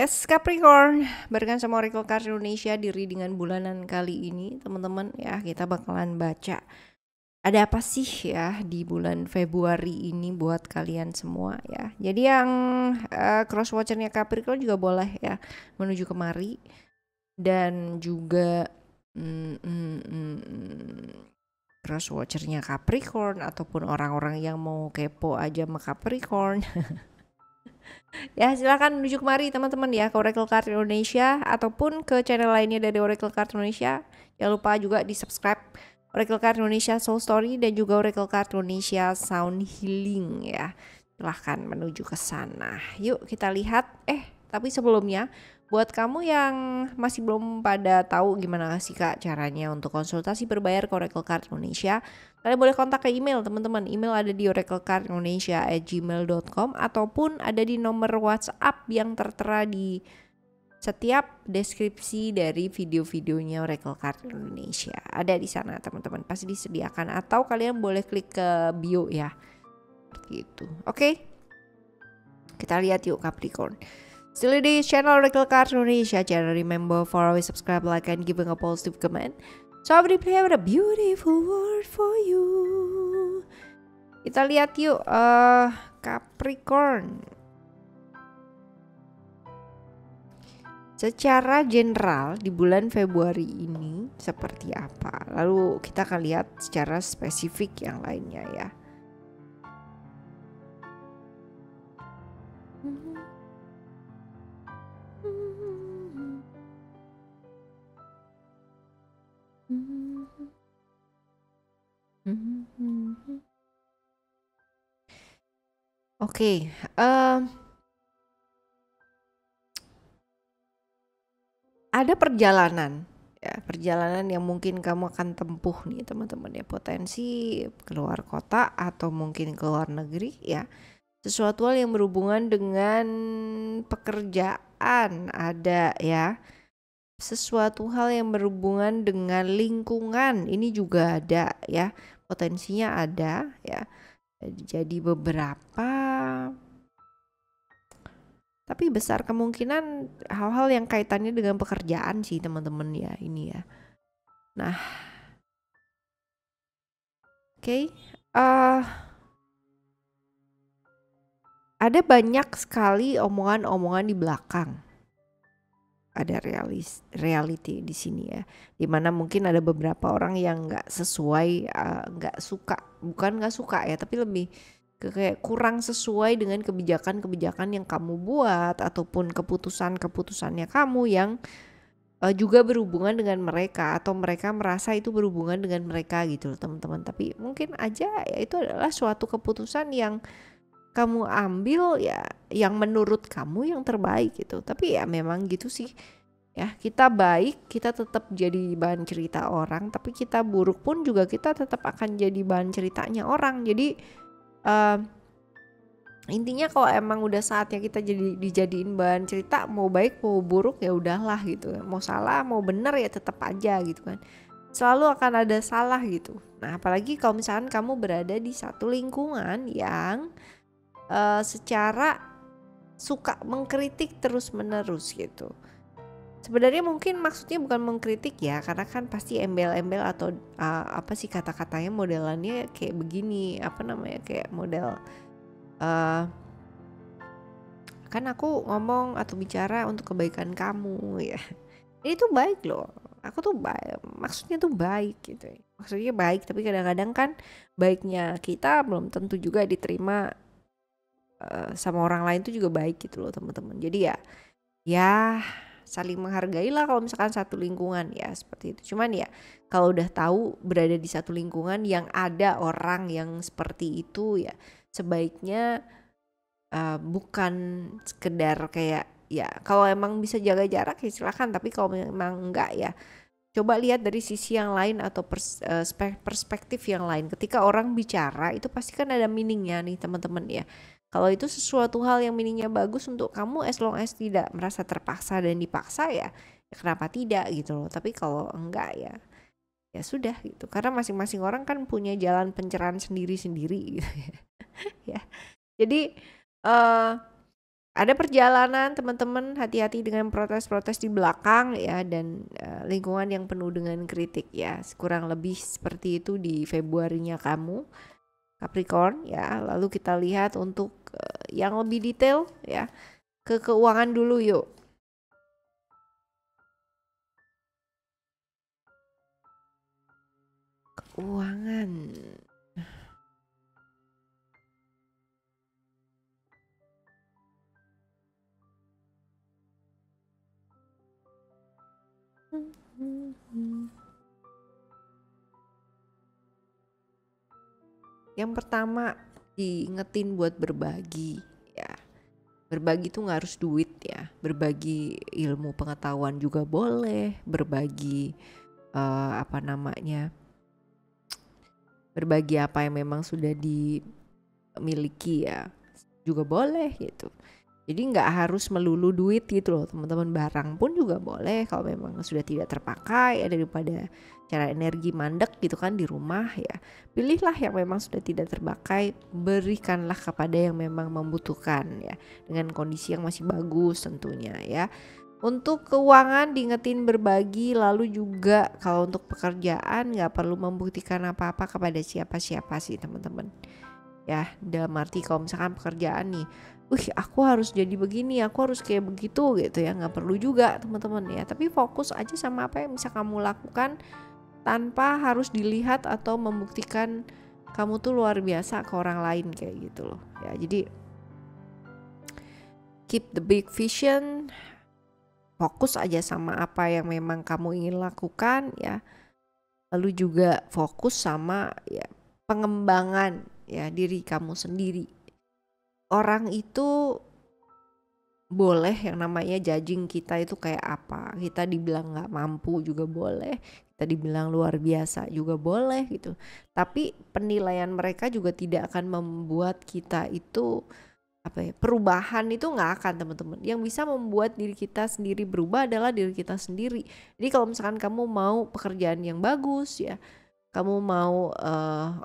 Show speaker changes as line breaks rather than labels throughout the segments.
Yes, Capricorn, barengan sama Oracle Card Indonesia di readingan bulanan kali ini, teman-teman ya, kita bakalan baca ada apa sih ya di bulan Februari ini buat kalian semua ya. Jadi yang cross watchernya Capricorn juga boleh ya menuju kemari, dan juga cross watchernya Capricorn ataupun orang-orang yang mau kepo aja sama Capricorn. Ya silakan menuju kemari teman-teman ya ke Oracle Card Indonesia ataupun ke channel lainnya dari Oracle Card Indonesia. Jangan lupa juga di subscribe Oracle Card Indonesia Soul Story dan juga Oracle Card Indonesia Sound Healing ya. Silahkan menuju ke sana. Yuk kita lihat. Tapi sebelumnya buat kamu yang masih belum pada tahu gimana sih Kak caranya untuk konsultasi berbayar ke Oracle Card Indonesia, kalian boleh kontak ke email teman-teman. Email ada di oraclecardindonesia@gmail.com ataupun ada di nomor WhatsApp yang tertera di setiap deskripsi dari video-videonya Oracle Card Indonesia. Ada di sana teman-teman, pasti disediakan, atau kalian boleh klik ke bio ya. Seperti itu. Oke. Kita lihat yuk Capricorn. Still di channel Oracle Card Indonesia channel. Remember for always subscribe, like, and giving a positive comment. So I will have a beautiful word for you. Kita lihat yuk Capricorn. Secara general di bulan Februari ini seperti apa? Lalu kita akan lihat secara spesifik yang lainnya ya. Oke, ada perjalanan ya, perjalanan yang mungkin kamu akan tempuh nih teman-teman ya, potensi keluar kota atau mungkin keluar negeri ya. Sesuatu hal yang berhubungan dengan pekerjaan ada ya. Sesuatu hal yang berhubungan dengan lingkungan ini juga ada ya. Potensinya ada ya. Jadi beberapa, tapi besar kemungkinan hal-hal yang kaitannya dengan pekerjaan sih teman-teman ya ini ya. Nah, oke. Ada banyak sekali omongan-omongan di belakang. Ada reality di sini ya, dimana mungkin ada beberapa orang yang nggak sesuai, nggak suka, bukan nggak suka ya, tapi lebih kayak kurang sesuai dengan kebijakan-kebijakan yang kamu buat ataupun keputusannya kamu yang juga berhubungan dengan mereka, atau mereka merasa itu berhubungan dengan mereka gitu loh teman-teman. Tapi mungkin aja ya itu adalah suatu keputusan yang kamu ambil ya, yang menurut kamu yang terbaik gitu. Tapi ya memang gitu sih ya, kita baik kita tetap jadi bahan cerita orang, tapi kita buruk pun juga kita tetap akan jadi bahan ceritanya orang. Jadi intinya kalau emang udah saatnya kita jadi dijadiin bahan cerita, mau baik mau buruk ya udahlah gitu, mau salah mau benar ya tetap aja gitu kan, selalu akan ada salah gitu. Nah apalagi kalau misalkan kamu berada di satu lingkungan yang secara suka mengkritik terus menerus gitu. Sebenarnya mungkin maksudnya bukan mengkritik ya, karena kan pasti embel-embel atau apa sih kata-katanya modelannya kayak begini, apa namanya, kayak model kan aku ngomong atau bicara untuk kebaikan kamu ya. Ini tuh baik loh, aku tuh baik, maksudnya tuh baik gitu ya. Maksudnya baik, tapi kadang-kadang kan baiknya kita belum tentu juga diterima sama orang lain tuh juga baik gitu loh teman-teman. Jadi ya saling menghargai lah kalau misalkan satu lingkungan ya, seperti itu. Cuman ya kalau udah tahu berada di satu lingkungan yang ada orang yang seperti itu ya, sebaiknya bukan sekedar kayak ya kalau emang bisa jaga jarak ya silakan, tapi kalau memang enggak ya coba lihat dari sisi yang lain atau perspektif yang lain. Ketika orang bicara itu pasti kan ada meaningnya nih teman-teman ya. Kalau itu sesuatu hal yang meaningnya bagus untuk kamu, as long as tidak merasa terpaksa dan dipaksa ya kenapa tidak gitu loh. Tapi kalau enggak ya sudah gitu. Karena masing-masing orang kan punya jalan pencerahan sendiri-sendiri gitu ya. Jadi ada perjalanan teman-teman, hati-hati dengan protes-protes di belakang ya, dan lingkungan yang penuh dengan kritik ya. Kurang lebih seperti itu di Februarinya kamu Capricorn ya. Lalu kita lihat untuk yang lebih detail ya, ke keuangan dulu yuk. Keuangan. Yang pertama, diingetin buat berbagi ya. Berbagi tuh nggak harus duit ya. Berbagi ilmu pengetahuan juga boleh. Berbagi berbagi apa yang memang sudah dimiliki ya juga boleh gitu. Jadi nggak harus melulu duit gitu loh teman-teman. Barang pun juga boleh kalau memang sudah tidak terpakai ya, daripada cara energi mandek gitu kan di rumah ya. Pilihlah yang memang sudah tidak terpakai, berikanlah kepada yang memang membutuhkan ya, dengan kondisi yang masih bagus tentunya ya. Untuk keuangan diingetin berbagi, lalu juga kalau untuk pekerjaan nggak perlu membuktikan apa-apa kepada siapa-siapa sih teman-teman. Ya dalam arti kalau misalkan pekerjaan nih, aku harus jadi begini, aku harus kayak begitu gitu ya, nggak perlu juga teman-teman ya. Tapi fokus aja sama apa yang bisa kamu lakukan tanpa harus dilihat atau membuktikan kamu tuh luar biasa ke orang lain kayak gitu loh ya. Jadi keep the big vision, fokus aja sama apa yang memang kamu ingin lakukan ya. Lalu juga fokus sama ya pengembangan ya diri kamu sendiri. Orang itu boleh yang namanya judging kita itu kayak apa. Kita dibilang gak mampu juga boleh, kita dibilang luar biasa juga boleh gitu. Tapi penilaian mereka juga tidak akan membuat kita itu perubahan itu nggak akan teman-teman. Yang bisa membuat diri kita sendiri berubah adalah diri kita sendiri. Jadi kalau misalkan kamu mau pekerjaan yang bagus ya, kamu mau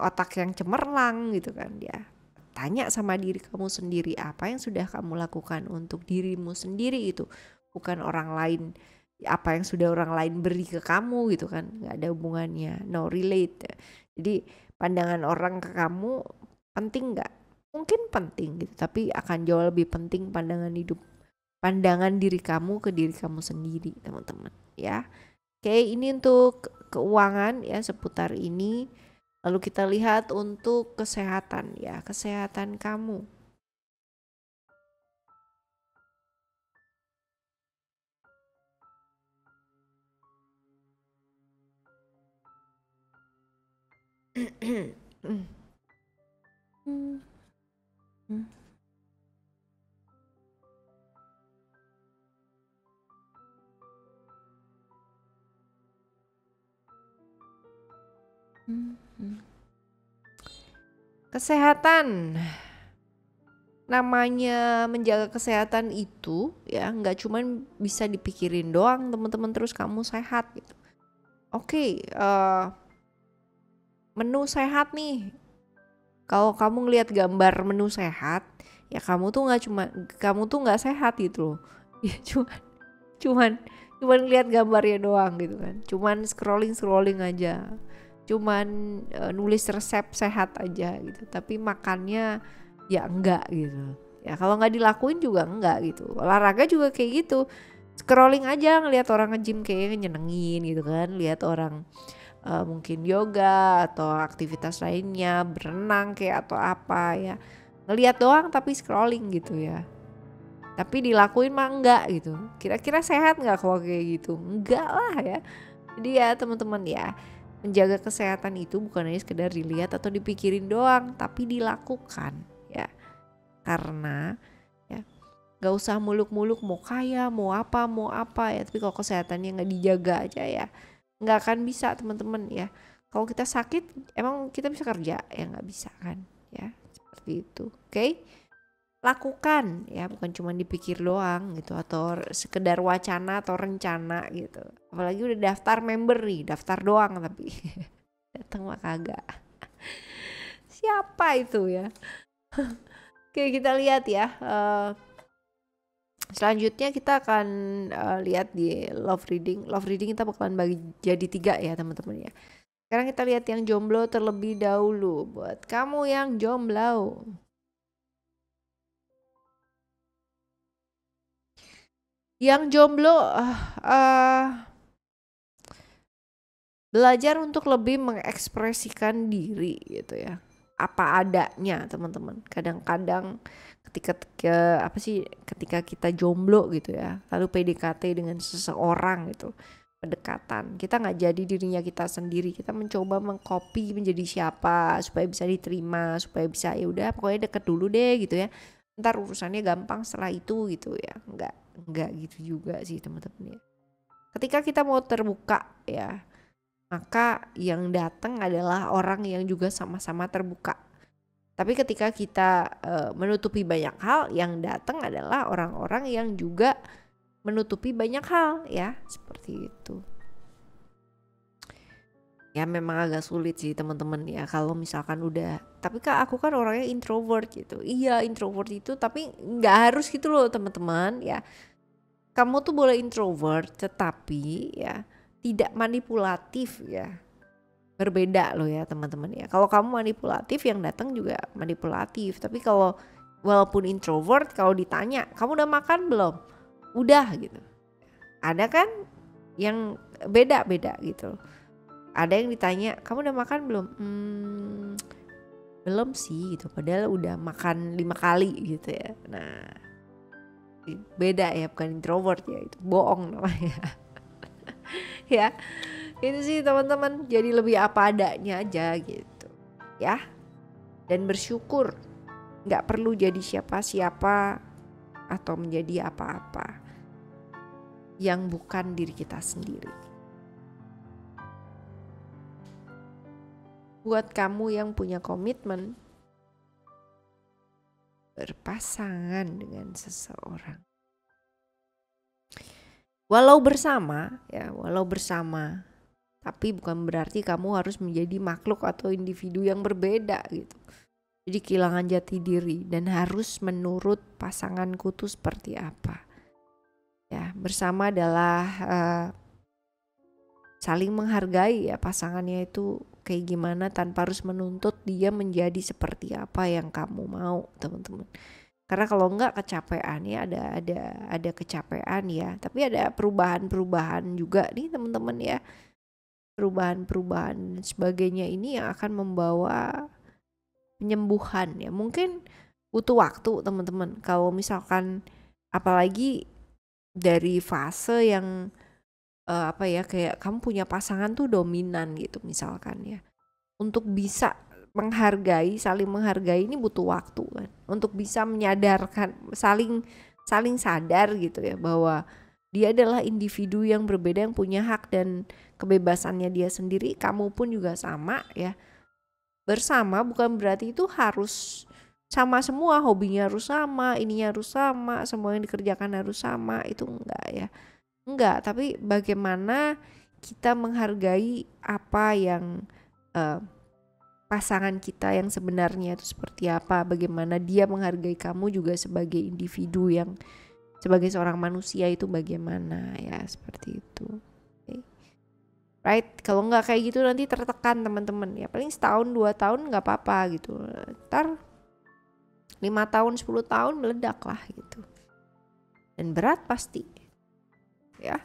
otak yang cemerlang gitu kan ya, tanya sama diri kamu sendiri apa yang sudah kamu lakukan untuk dirimu sendiri itu, bukan orang lain. Apa yang sudah orang lain beri ke kamu gitu kan, nggak ada hubungannya, no relate. Jadi pandangan orang ke kamu penting nggak? Mungkin penting gitu, tapi akan jauh lebih penting pandangan diri kamu ke diri kamu sendiri teman-teman ya. Oke, ini untuk keuangan ya, seputar ini. Lalu kita lihat untuk kesehatan ya, kesehatan kamu. Kesehatan, namanya menjaga kesehatan itu ya nggak cuman bisa dipikirin doang teman-teman terus kamu sehat gitu. Oke, menu sehat nih. Kalau kamu ngelihat gambar menu sehat, ya kamu tuh nggak sehat gitu loh. Ya cuman lihat gambarnya doang gitu kan. Cuman scrolling aja. Cuman nulis resep sehat aja gitu. Tapi makannya ya enggak gitu. Ya kalau nggak dilakuin juga enggak gitu. Olahraga juga kayak gitu. Scrolling aja ngelihat orang nge-gym kayaknya nyenengin gitu kan. Lihat orang mungkin yoga atau aktivitas lainnya, berenang kayak atau apa ya, ngelihat doang tapi scrolling gitu ya, tapi dilakuin mah enggak gitu. Kira-kira sehat nggak kalau kayak gitu? Enggak lah ya. Jadi ya teman-teman ya, menjaga kesehatan itu bukan hanya sekedar dilihat atau dipikirin doang, tapi dilakukan ya. Karena ya nggak usah muluk-muluk mau kaya mau apa ya, tapi kalau kesehatannya nggak dijaga aja ya nggak akan bisa teman-teman ya. Kalau kita sakit emang kita bisa kerja ya, nggak bisa kan ya, seperti itu. Oke, lakukan ya, bukan cuma dipikir doang gitu atau sekedar wacana atau rencana gitu. Apalagi udah daftar member nih, daftar doang tapi datang mah kagak. Siapa itu ya? Oke, kita lihat ya Selanjutnya kita akan lihat di love reading. Love reading kita bakalan bagi jadi 3 ya teman-teman ya. Sekarang kita lihat yang jomblo terlebih dahulu. Buat kamu yang jomblo, belajar untuk lebih mengekspresikan diri gitu ya, apa adanya teman-teman. Kadang-kadang ketika kita jomblo gitu ya, lalu PDKT dengan seseorang gitu, pendekatan, kita nggak jadi dirinya kita sendiri, kita mencoba mengcopy menjadi siapa supaya bisa diterima, supaya bisa ya udah pokoknya deket dulu deh gitu ya, ntar urusannya gampang setelah itu gitu ya. Nggak gitu juga sih teman-teman ya. Ketika kita mau terbuka ya, maka yang datang adalah orang yang juga sama-sama terbuka. Tapi ketika kita menutupi banyak hal, yang datang adalah orang-orang yang juga menutupi banyak hal ya, seperti itu. Ya memang agak sulit sih teman-teman ya kalau misalkan udah, tapi Kak aku kan orangnya introvert gitu. Iya introvert itu, tapi nggak harus gitu loh teman-teman ya. Kamu tuh boleh introvert tetapi ya tidak manipulatif ya. Berbeda loh ya teman-teman ya. Kalau kamu manipulatif, yang datang juga manipulatif. Tapi kalau walaupun introvert, kalau ditanya kamu udah makan belum? Udah gitu. Ada kan yang beda-beda gitu. Ada yang ditanya kamu udah makan belum? Belum sih gitu. Padahal udah makan 5 kali gitu ya. Nah beda ya, bukan introvert ya, itu bohong namanya. Ya itu sih teman-teman, jadi lebih apa adanya aja gitu ya, dan bersyukur, nggak perlu jadi siapa-siapa atau menjadi apa-apa yang bukan diri kita sendiri. Buat kamu yang punya komitmen berpasangan dengan seseorang, walau bersama, tapi bukan berarti kamu harus menjadi makhluk atau individu yang berbeda gitu. Jadi kehilangan jati diri dan harus menurut pasanganku tuh seperti apa. Ya, bersama adalah saling menghargai ya, pasangannya itu kayak gimana tanpa harus menuntut dia menjadi seperti apa yang kamu mau, teman-teman. Karena kalau enggak kecapean ya, ada kecapean ya, tapi ada perubahan-perubahan juga nih teman-teman ya. Perubahan-perubahan sebagainya ini yang akan membawa penyembuhan ya. Mungkin butuh waktu teman-teman. Kalau misalkan apalagi dari fase yang kayak kamu punya pasangan tuh dominan gitu misalkan ya. Untuk bisa saling menghargai ini butuh waktu kan. Untuk bisa menyadarkan, saling sadar gitu ya, bahwa dia adalah individu yang berbeda, yang punya hak dan kebebasannya dia sendiri. Kamu pun juga sama ya. Bersama bukan berarti itu harus sama semua, hobinya harus sama, ininya harus sama, semua yang dikerjakan harus sama, itu enggak ya. Enggak, tapi bagaimana kita menghargai apa yang pasangan kita yang sebenarnya itu seperti apa, bagaimana dia menghargai kamu juga sebagai individu yang sebagai seorang manusia itu bagaimana ya, seperti itu. Okay. Right, kalau nggak kayak gitu nanti tertekan teman-teman ya, paling setahun 2 tahun nggak apa-apa gitu, ntar 5 tahun 10 tahun meledak lah gitu, dan berat pasti ya.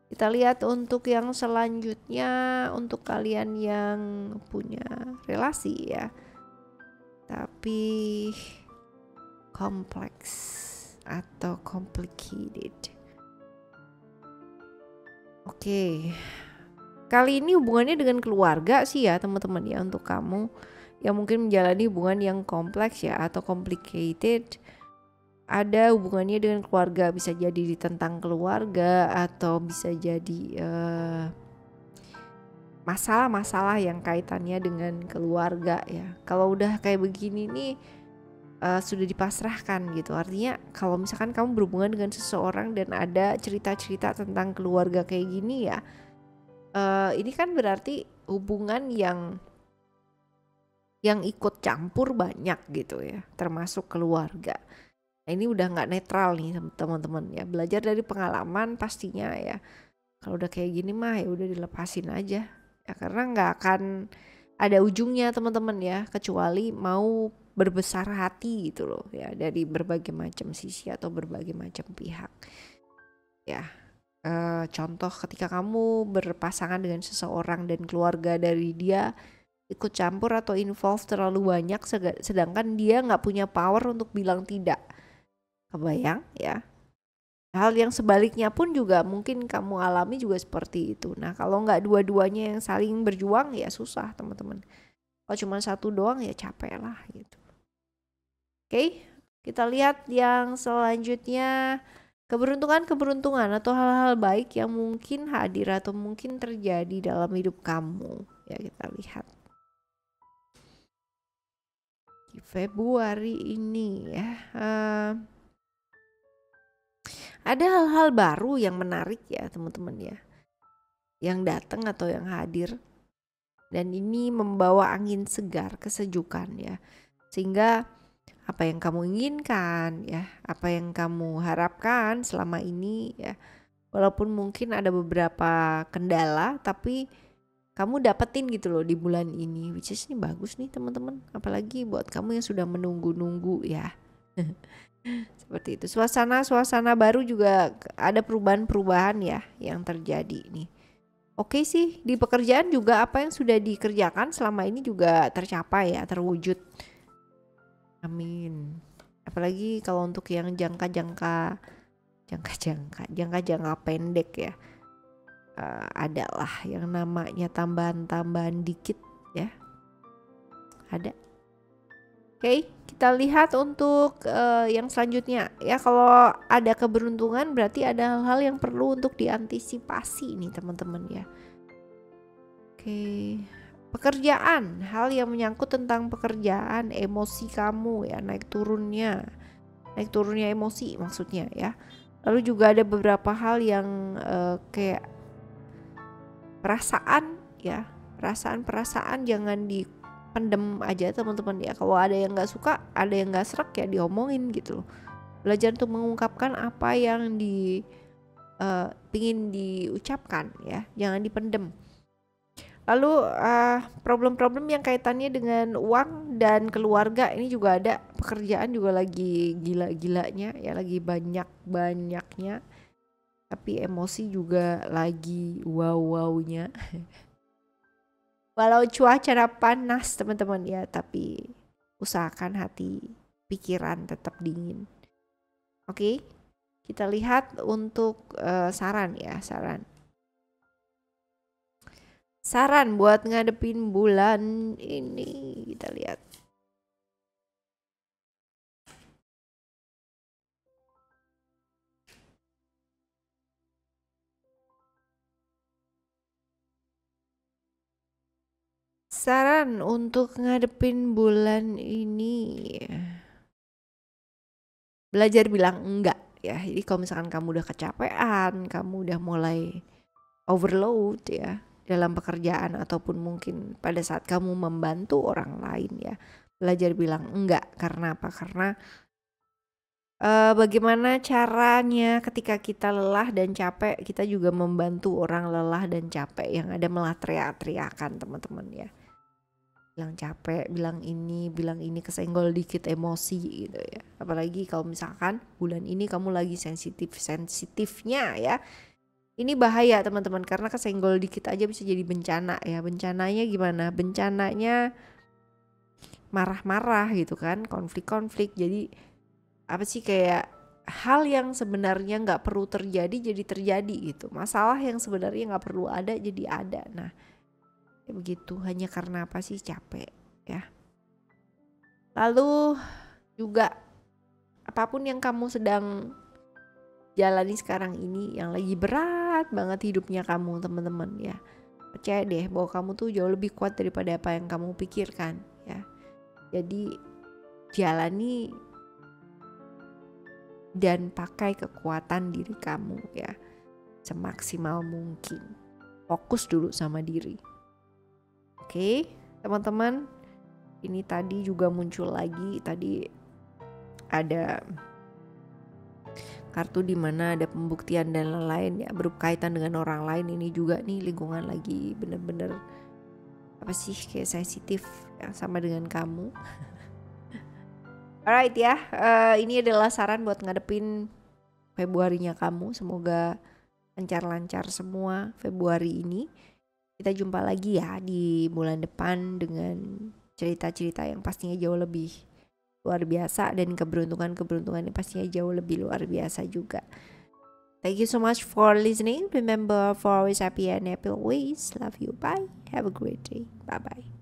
Kita lihat untuk yang selanjutnya, untuk kalian yang punya relasi ya tapi kompleks atau complicated. Oke. Kali ini hubungannya dengan keluarga sih ya teman-teman ya, untuk kamu yang mungkin menjalani hubungan yang kompleks ya atau complicated. Ada hubungannya dengan keluarga, bisa jadi tentang keluarga atau bisa jadi masalah-masalah yang kaitannya dengan keluarga ya. Kalau udah kayak begini nih sudah dipasrahkan gitu. Artinya kalau misalkan kamu berhubungan dengan seseorang dan ada cerita-cerita tentang keluarga kayak gini ya, ini kan berarti hubungan yang ikut campur banyak gitu ya, termasuk keluarga. Nah, ini udah nggak netral nih teman-teman ya. Belajar dari pengalaman pastinya ya. Kalau udah kayak gini mah ya udah dilepasin aja. Ya karena nggak akan ada ujungnya teman-teman ya, kecuali mau berbesar hati gitu loh ya, dari berbagai macam sisi atau berbagai macam pihak. Ya. Contoh ketika kamu berpasangan dengan seseorang dan keluarga dari dia ikut campur atau involve terlalu banyak, sedangkan dia nggak punya power untuk bilang tidak. Kebayang ya? Hal yang sebaliknya pun juga mungkin kamu alami juga seperti itu. Nah, kalau nggak dua-duanya yang saling berjuang ya susah teman-teman. Kalau cuma satu doang ya capek lah gitu. Oke, kita lihat yang selanjutnya. Keberuntungan atau hal-hal baik yang mungkin hadir atau mungkin terjadi dalam hidup kamu. Ya, kita lihat. Di Februari ini ya. Ada hal-hal baru yang menarik ya teman-teman ya, yang datang atau yang hadir, dan ini membawa angin segar, kesejukan ya, sehingga apa yang kamu inginkan ya, apa yang kamu harapkan selama ini ya, walaupun mungkin ada beberapa kendala tapi kamu dapetin gitu loh di bulan ini, which is ini bagus nih teman-teman, apalagi buat kamu yang sudah menunggu-nunggu ya. Seperti itu. Suasana baru juga ada perubahan-perubahan ya yang terjadi nih. Oke sih, di pekerjaan juga apa yang sudah dikerjakan selama ini juga tercapai ya, terwujud. Amin. Apalagi kalau untuk yang jangka pendek ya. Adalah yang namanya tambahan-tambahan dikit ya. Ada. Oke, kita lihat untuk yang selanjutnya ya. Kalau ada keberuntungan berarti ada hal-hal yang perlu untuk diantisipasi nih teman-teman ya. Oke, pekerjaan, hal yang menyangkut tentang pekerjaan, emosi kamu ya, naik turunnya emosi maksudnya ya. Lalu juga ada beberapa hal yang kayak perasaan ya, perasaan jangan dipendem aja teman-teman ya. Kalau ada yang nggak suka, ada yang nggak serak ya diomongin gitu loh. Belajar untuk mengungkapkan apa yang pingin diucapkan ya, jangan dipendem. Lalu problem-problem yang kaitannya dengan uang dan keluarga ini juga ada. Pekerjaan juga lagi gila-gilanya ya, lagi banyak-banyaknya, tapi emosi juga lagi wow-wownya. Walau cuaca panas teman-teman ya, tapi usahakan hati pikiran tetap dingin. Oke, kita lihat untuk saran ya, saran buat ngadepin bulan ini. Kita lihat. Saran untuk ngadepin bulan ini, belajar bilang enggak ya. Jadi kalau misalkan kamu udah kecapean, kamu udah mulai overload ya dalam pekerjaan ataupun mungkin pada saat kamu membantu orang lain ya, belajar bilang enggak. Karena apa? Karena bagaimana caranya ketika kita lelah dan capek, kita juga membantu orang lelah dan capek, yang ada malah teriak-teriakan teman-teman ya. Bilang capek, bilang ini kesenggol dikit emosi gitu ya. Apalagi kalau misalkan bulan ini kamu lagi sensitifnya ya. Ini bahaya teman-teman, karena kesenggol dikit aja bisa jadi bencana ya. Bencananya gimana? Bencananya marah-marah gitu kan, konflik-konflik. Jadi apa sih, kayak hal yang sebenarnya nggak perlu terjadi jadi terjadi gitu. Masalah yang sebenarnya nggak perlu ada jadi ada. Nah, kayak begitu, hanya karena apa sih? Capek ya. Lalu juga apapun yang kamu sedang jalani sekarang ini yang lagi berat banget hidupnya kamu teman-teman ya, percaya deh bahwa kamu tuh jauh lebih kuat daripada apa yang kamu pikirkan ya. Jadi jalani dan pakai kekuatan diri kamu ya semaksimal mungkin. Fokus dulu sama diri. Oke, teman-teman, ini tadi juga muncul lagi, tadi ada kartu di mana ada pembuktian dan lain-lain ya, berkaitan dengan orang lain. Ini juga nih lingkungan lagi bener-bener apa sih, kayak sensitif yang sama dengan kamu. Alright ya, ini adalah saran buat ngadepin Februarinya kamu. Semoga lancar-lancar semua Februari ini. Kita jumpa lagi ya di bulan depan dengan cerita-cerita yang pastinya jauh lebih luar biasa, dan keberuntungan yang pastinya jauh lebih luar biasa juga. Thank you so much for listening. Remember, for always happy and happy always. Love you. Bye. Have a great day. Bye-bye.